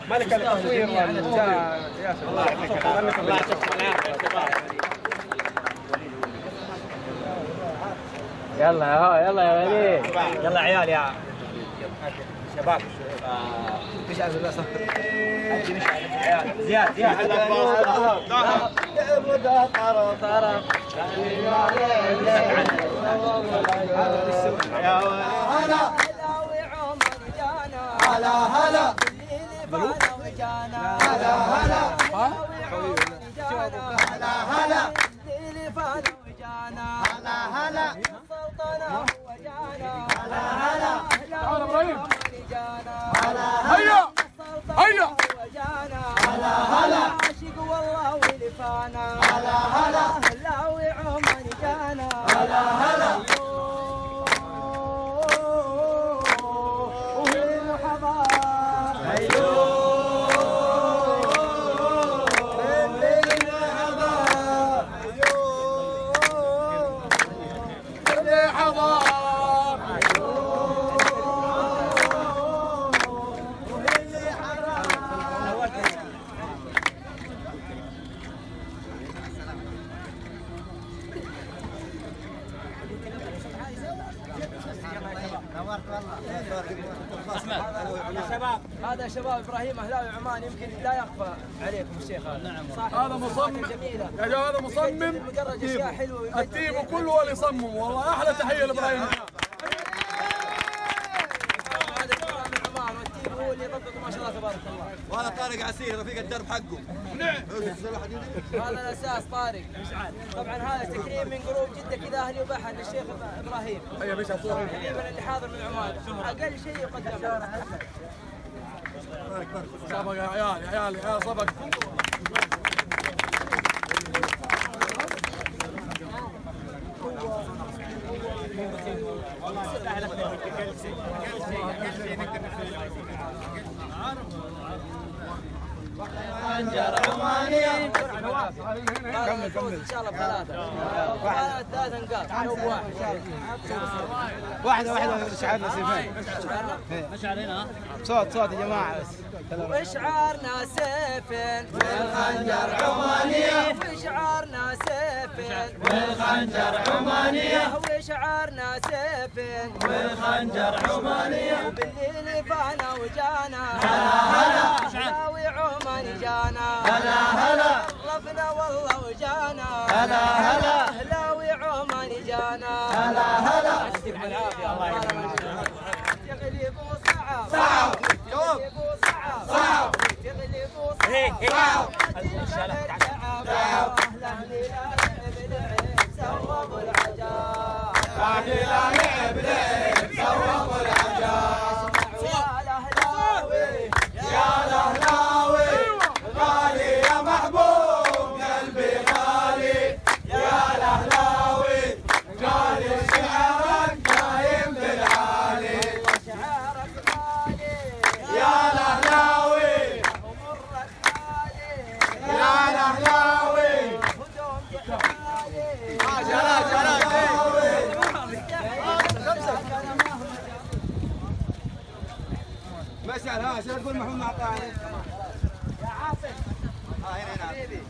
ملك التصوير يا شباب الله يعطيك يلا يلا يا وليد يلا عيال يا شباب مش عارف الناس مش عارف عيال زياد هلا هلا وجانا هلا هلا هلا هلا اللي فانا وجانا هلا هلا سلطنه وجانا هلا هلا تعال ابراهيم هلا هيا هيا وجانا هلا هلا عاشق والله واللي فانا هلا هلا هلا وعمان جانا هلا هلا هذا شباب ابراهيم اهلاوي عمان يمكن لا يخفى عليكم الشيخ هذا. نعم هذا مصمم يا جماعه هذا مصمم مجرد اشياء حلوه التيم كله هو اللي يصمم والله احلى تحيه لابراهيم. هذا شباب من عمان والتيم هو اللي يطبق ما شاء الله تبارك الله. وهذا طارق عسير رفيق الدرب حقه. نعم هذا الاساس طارق طبعا هذا تكريم من قلوب جده كذا اهلي وبحر للشيخ ابراهيم. ايوه مش صورة تقريبا اللي حاضر من عمان اقل شيء يقدم. سبق يا عيال يا عيال يا سبق. خنجر عماني كمل ان شاء الله بثلاثه ثلاث نقاط واحدة شعارنا سيفين مشعرنا صوت يا جماعة وشعارنا سيفين والخنجر عمانية وشعارنا سيفين والخنجر عمانية وشعارنا سيفين والخنجر عمانية وبالليل فانا وجانا هلا هلا وعمان جانا هلا هلا رفنا والله وجانا هلا هلا هلا وعمان جانا هلا هلا يعطيكم العافية الله يعافيك. يغلبوا صعب صعب يغلبوا صعب صعب يغلبوا صعب صعب اهلا بالعيب سووا العجاب اهلا بالعيب سووا العجاب يا الاهلاوي يا الاهلاوي غالي يا محبوب قلبي غالي يا الاهلاوي غالي شعرك قايم بالعالي شعرك غالي يا الاهلاوي ومرك حالي يا الاهلاوي هدوم جحالي جلال مشعل ها عشان تقول محمود معطاني يا عاصم هنا حبيبي